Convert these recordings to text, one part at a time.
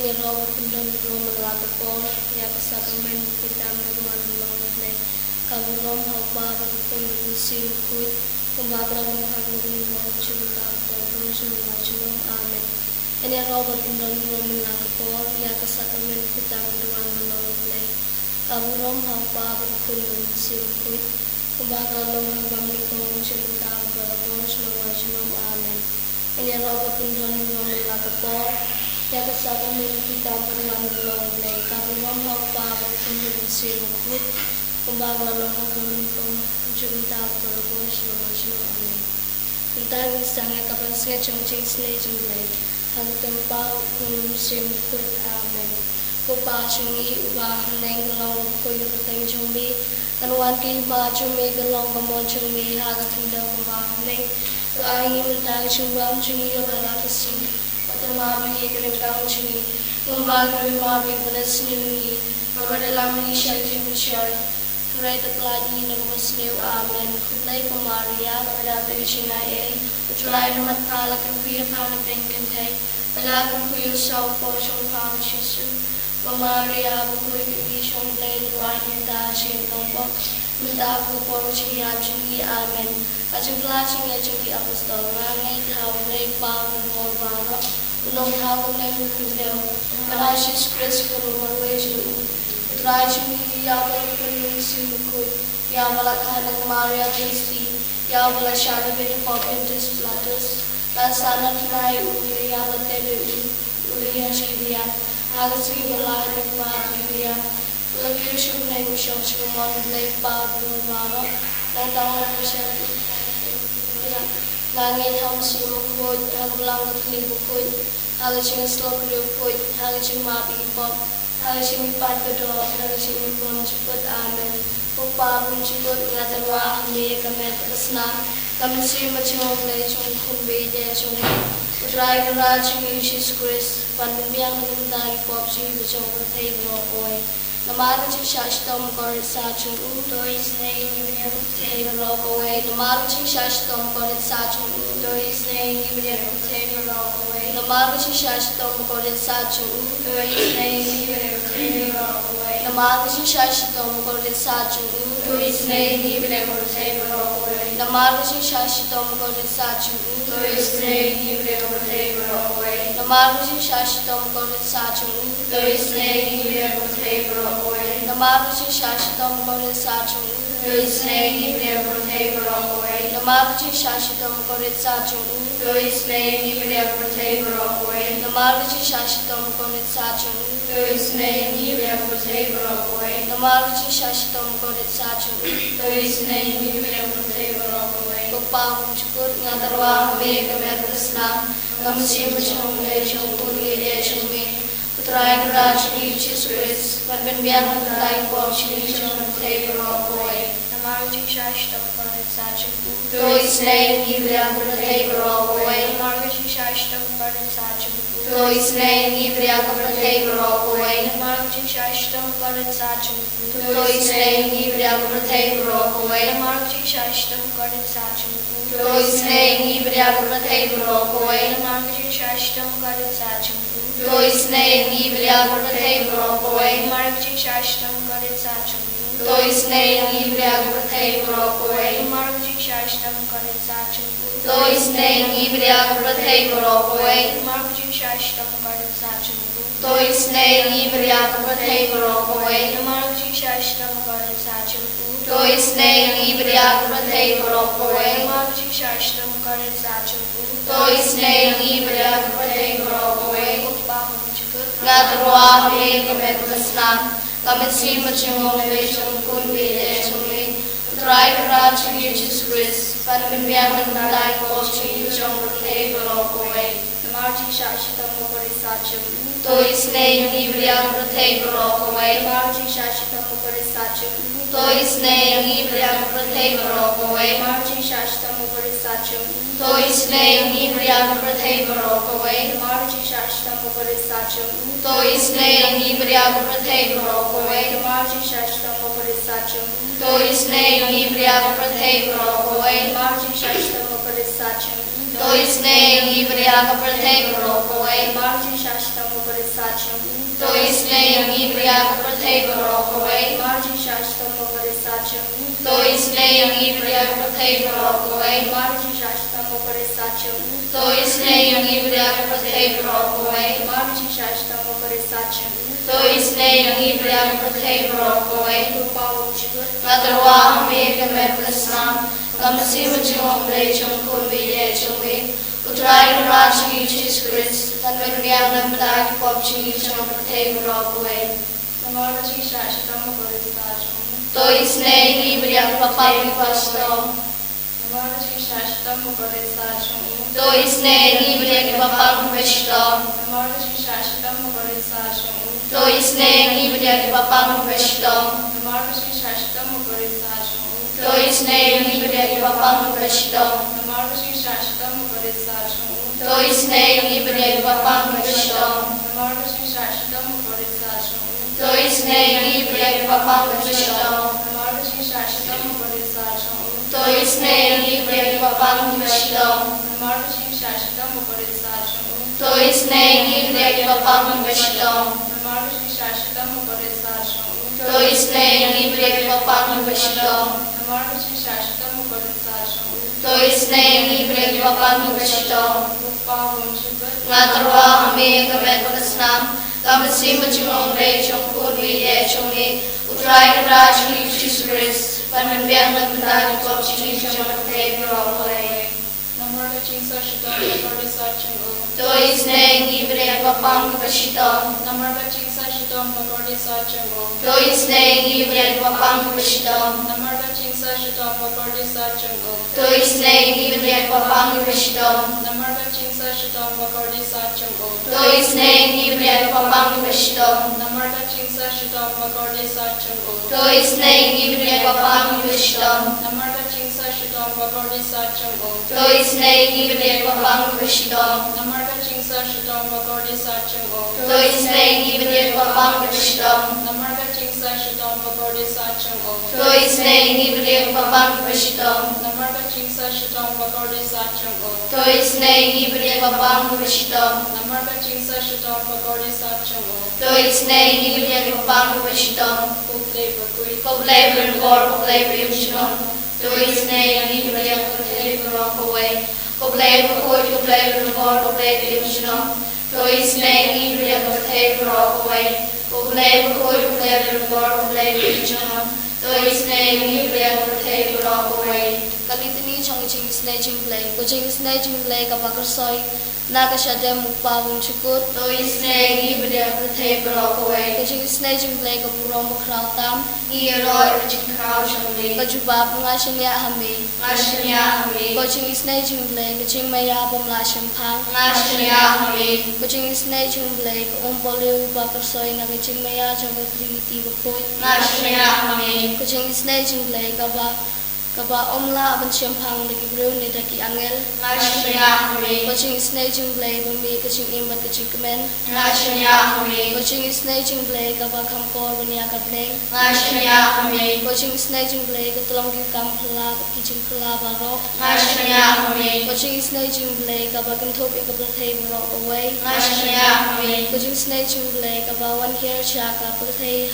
Ini Robert Pindon Roman Lapapon, Yak Sacrament, Pitam Roman Long, Kaburom Hapa, Pun Sim Kut, Kumbabra Mohammed Chuluta, Promotion Machinum, Amen. Ini Robert Pindon Roman Lapapon, Yak Sacrament, Pitam Roman Long, Kaburom Hapa, Pun Sim Kut, Kumbabra Mohammed Chuluta, Promotion Machinum, Amen. Ini Robert Pindon Roman Lapapon, Yak Sacrament, Pitam Roman Long, Kaburom Hapa, Pun Sim Kut, Kumbabra Mohammed Chuluta, Promotion Machinum, Amen. Kita sangat kapan sangat cengceng senai jumlah, hantam pau sim kut amen. Kupa cungi ubah neng long koi berteng cumi, kanuan ki ba cumi gelong kemon cumi haga tindak ubah neng. Keahi mentang cumbang cungi ubah kesing, pertama bagi kelengkang cungi, membagi mabik benas nungi, berbadalam ni syari syari. Kurai terpeladi nafas new amen. Kurai kemaria pada bercinai, ucapkan hormat kala kuya pana bengkentai, pada kuya sau posong pang Yesus. Kemaria kuya kuya song lay luanin ta sin tombok, minta aku porsi ajungi amen. Ajung kelasing ajungi apostol ngangai tahu lay pang hor barok, unong tahu lay mukundel, pada Yesus Kristus berumur wajib. Rajuni Yabala Penusi Mukut, Yabala Kahanang Maria Christi, Yabala Shana Bini Popintus Platus, Lasana Tunai Uli Yabala Tebe Uli Yashivia, Agasi Yalai Maria, Lagu Shumnai Mishon Shumon, Blake Babu Mara, Lantawa Mishon, Langin Hamsi Mukut, Hagulang Klibukut, Hagaching Slok Ruput, Hagaching Mapi Pop. Hagaching Patado, Hagaching Pun Chiput Amen. Upa Pun Chiput Ngatarwa Hame Kamet Asna, Kamasi Machong Lay Chung Kumbe De Chung, Utrai Rajing Yesus Christ, Pandembiang Nagandagi Popsi, Vichong Tay Rokoy. Namaruchi Shashtom Korit Sachung, Dois Nay Nibia Tay Rokoy. Namaruchi Shashtom Korit Sachung, Dois Nay Nibia Tay Rokoy. Namaruchi Shashtom Korit Sachung, Dois Nay Nibia Tay Rokoy. Namaruchi Shashtom Korit Sachung, Dois Nay Nibia Tay Rokoy. Namaruchi Shashtom Korit Sachung, Dois Nay Nibia Tay Rokoy. Namaruchi Shashtom Korit Sachung, Dois Nay Nibia Tay Rokoy. Namaruchi Shashtom Korit Sachung, Dois Nay Nibia Tay Rokoy. Namaruchi Shashtom Korit Sachung, Dois Nay Nibia Tay Rokoy. Namaruchi Shashtom Korit Sachung, Dois Nay Nibia Tay Rokoy. Namaruchi Shashtom Korit Sachung, Dois Nay Nibia Tay Rokoy. Kupang cukur ngatarwa me kemertasna, kamsi macam le chungkuri le chungmi. Utrai kerajaan Yesus Kristus, perbenbian mentai porsi chungkuri rokoy. Namaruchi Shashtom Korit Sachung, Dois Nay Nibia Tay Rokoy. Namaruchi Shashtom Korit Sachung, Dois Nay Nibia Tay Rokoy. Namaruchi Shashtom Korit Sachung, Dois Nay Nibia Tay Rokoy. Namaruchi Shashtom Korit Sachung, Dois Nay Nibia Tay Rokoy. Namaruchi Shashtom Korit Sachung, Dois Nay Nibia Tay Rokoy. Namaruchi Shashtom Korit Sachung, Dois Nay Nibia Tay Rokoy. Namaruchi Shashtom Korit Sachung, Dois Nay Nibia Tay Rokoy. Namaruchi Shashtom Korit Sachung, Dois Nay Nibia Tay Rokoy. Namaruchi Shashtom Korit Sachung, Dois Nay Nibia Tay Rokoy. Namaruchi Shashtom Korit Sachung, Dois Nay Nibia Tay Rokoy. Ngatarwa Hame Kemertasna, Kamasi Machong Le Chungkun Bide Chungmi. Utrai Kerajaan Yesus Kristus, Pandembiang Mentai Porsi Chungkuri Rokoy. Namaruchi Shashtom Korit Sachung, Dois Nay Nibia Tay Rokoy. Namaruchi Shashtom Korit Sachung, Dois Nay Nibia Tay Rokoy. Namaruchi Shashtom Korit Sachung, Dois Nay Nibia Tay Rokoy. Namaruchi Shashtom Korit Sachung, Dois Nay Nibia Tay Rokoy. Namaruchi Shashtom Korit Sachung, Dois Nay Nibia Tay Rokoy. Namaruchi Shashtom Korit Sachung, Dois Nay Nibia Tay Rokoy. Namaruchi Shashtom Korit Sachung, sacham to isne yangi priya prathai barokawai marji shashtam pare sacham to isne yangi priya prathai barokawai marji shashtam pare sacham to isne yangi priya prathai barokawai marji shashtam pare sacham to isne yangi priya prathai barokawai pawum chigur ngatarwa hame kamerkasam kamsi machong lei chong kun biye chongwe utrai raji Jesus Christ tanmen biang nam ta ki pop chi chong prathai barokawai marji shashtam pare sacham to isne yangi priya papai pastom marji shashtam pare sacham to isne yangi priya papang pastom marji shashtam pare sacham to isne yangi priya papang pastom marji shashtam pare sacham to isne yangi priya papang pastom marji shashtam pare sacham to isne yangi priya papang pastom marji shashtam pare sacham to isne yangi priya papang pastom marji shashtam pare sacham to isne yangi priya papang pastom marji shashtam pare sacham to isne yangi priya papang pastom marji shashtam pare sacham to isne yangi priya papang pastom marji shashtam pare sacham to isne yangi priya papang pastom pawum chigur ngatarwa hame kamerkasam kamsi machong lei chong kun biye chongwe utrai raji Jesus Christ tanmen biang nam ta ki pop chi chong prathai barokawai marji shashtam pare sacham to isne yangi priya papang pastom marji shashtam pare sacham to isne yangi priya papang pastom marji shashtam pare sacham to isne yangi priya papang pastom marji shashtam pare sacham to isne yangi priya papang pastom marji shashtam pare sacham to isne yangi priya papang pastom marji shashtam pare sacham to isne yangi priya papang pastom marji shashtam pare sacham to isne yangi priya papang pastom marji shashtam pare sacham to isne yangi priya papang pastom marji shashtam pare sacham to isne yangi priya papang pastom marji shashtam pare sacham to isne yangi priya papang pastom puple bakui Poplay berkor, poplay berimshinon. To isne yangi priya prathai barokawai. Poplay berkor, poplay berkor, poplay berimshinon. To isne yangi priya prathai barokawai. Poplay berkor, poplay berkor, poplay berimshinon. To isne yangi priya prathai barokawai. Kalitini chong ching isne ching play. Ko ching isne ching play kapakar soy. Nakashade mukpawung chukut. To isne yangi priya prathai barokawai. Ko ching isne ching play kapurong makraw tam. Iyaroi rajin kraw chongli. Kajubab ngasanya hami. Ngasanya hami. Coaching is nature play. Coaching maya pamla shampang. Ngasanya hami. Coaching is nature play. Umpole upakarsoy na coaching maya jaga kriti bakoy. Ngasanya hami. Coaching is nature play. Kaba omla aban shampang lagi bro ni daki angel. Ngasanya hami. Coaching is nature play. Bumi coaching imbat coaching kemen. Ngasanya hami. Coaching is nature play. Kaba kamkor bunia kapleng. Ngasanya hami. Coaching is nature play. Katulong kam pala kitchen pala barok. Ngasanya hami. Coaching is nature play. Kaba kamthop ya kaplathai barok away. Ngasanya hami. Coaching is nature play. Kaba one here chaka plathai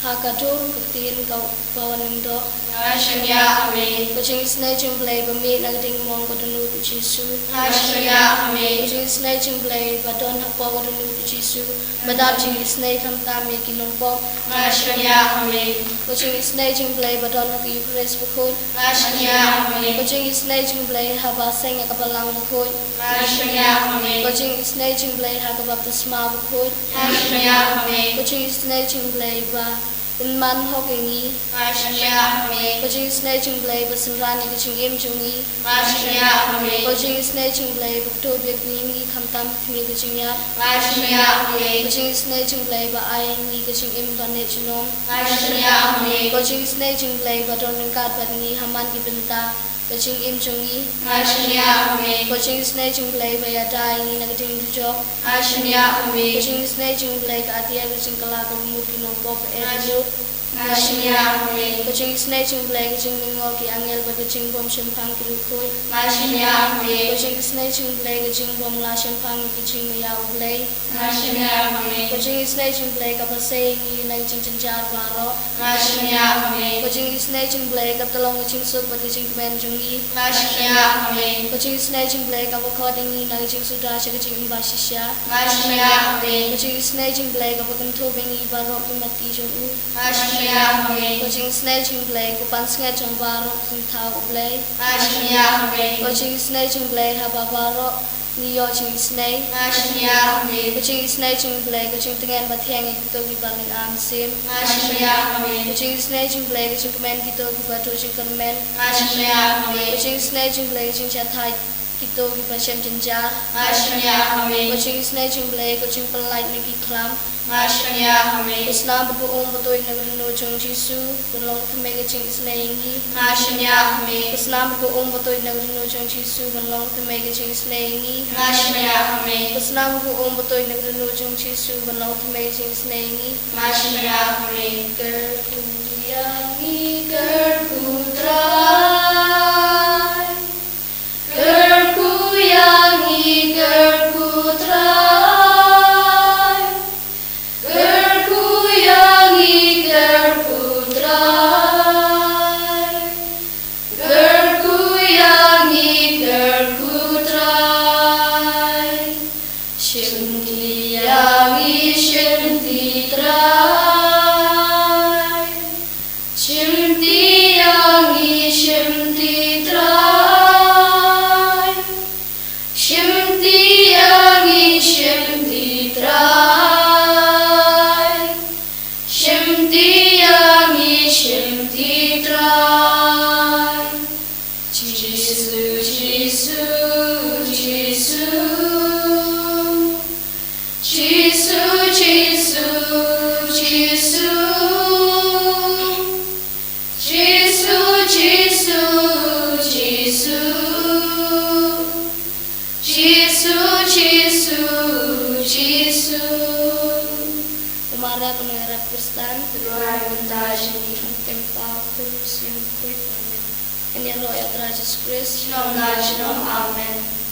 hakadu kutin kau bawan indo. Ngasanya hami. Coaching is nature play. Bami nagding mong kadunu tuchisu. Ngasanya hami. Coaching is nature play. Badon hapo kadunu tuchisu. Badabjing is nature tami kinongpok. Ngasanya hami. Coaching is nature play. Badon hapo Eucharist bukod. Ngasanya hami. Coaching is nature play. Haba senga kapalang bukod. Ngasanya hami. Coaching is nature play. Hakabaptisma bukod. Ngasanya hami. Coaching is nature play. Inman hokingi. Ngasanya hami. Coaching is nature play. Basenrani coaching im jungi. Ngasanya hami. Coaching is nature play. Buktobiak ningi kamtam kmi coaching ya. Ngasanya hami. Coaching is nature play. Ba ayingi coaching im banechinom. Ngasanya hami. Coaching is nature play. Badon lengkat badni haman kibenta. Coaching im jungi. Ngasanya hami. Coaching is nature play. Ba yadayingi nagating tujok. Ngasanya hami. Coaching is nature play. Ka atia coaching kalaka bumut kinong pop. Mashiach, Kucing snake cing blay kucing ningol ki angel ba kucing bom shempang ki rukoi. Mashiach, Kucing snake cing blay kucing bom la shempang ki kucing ya blay. Mashiach, Kucing snake cing blay ka pasay ni nang cing cencar baro. Mashiach, Kucing snake cing blay ka telong kucing suk ba kucing ben jungi. Mashiach, Kucing snake cing blay ka recording ni nang cing sudah sa kucing basisya. Mashiach, Kucing snake cing blay ka pakanto bengi baro ki mati jungu. Mashiach, Kucing snake cing blay ku pan snake cing baro ki tau blay. Mashiach, Kucing snake cing blay haba baro ni yo cing snake. Mashiach, Kucing snake cing blay kucing tengen ba thiang ki to ki baling amsim. Mashiach, Kucing snake cing blay kucing kemen ki to ki ba to cing kemen. Mashiach, Kucing snake cing blay kucing chatai ki to ki ba shem cenjar. Mashiach, Kucing snake cing blay kucing pelai ni ki klam. Mashiach, Islam berbohong betul negeri nujung Jisu Berlong kemai kecing isnaingi Mashiach, Islam berbohong betul negeri nujung Jisu Berlong kemai kecing isnaingi Mashiach, Islam berbohong betul negeri nujung Jisu Berlong kemai kecing isnaingi Mashiach, Gerkuyangi gerkutrai Gerkuyangi gerkutrai Gerkuyangi gerkutrai Gerkuyangi gerkutrai Shimtiyangi shimtitrai Shimtiyangi shimtitrai Shimtiyangi shimtitrai Shimtiyangi shimtitrai Jisu, Jisu, Jisu Jisu, Jisu, Jisu Jisu, Jisu, Jisu Jisu, Jisu, Jisu Umara pengarap Kristen Berdoa montagem, Tempal Kurus yang kuat Amen. Ini roh ya Yesus Kristus Shalom, Shalom, Amen.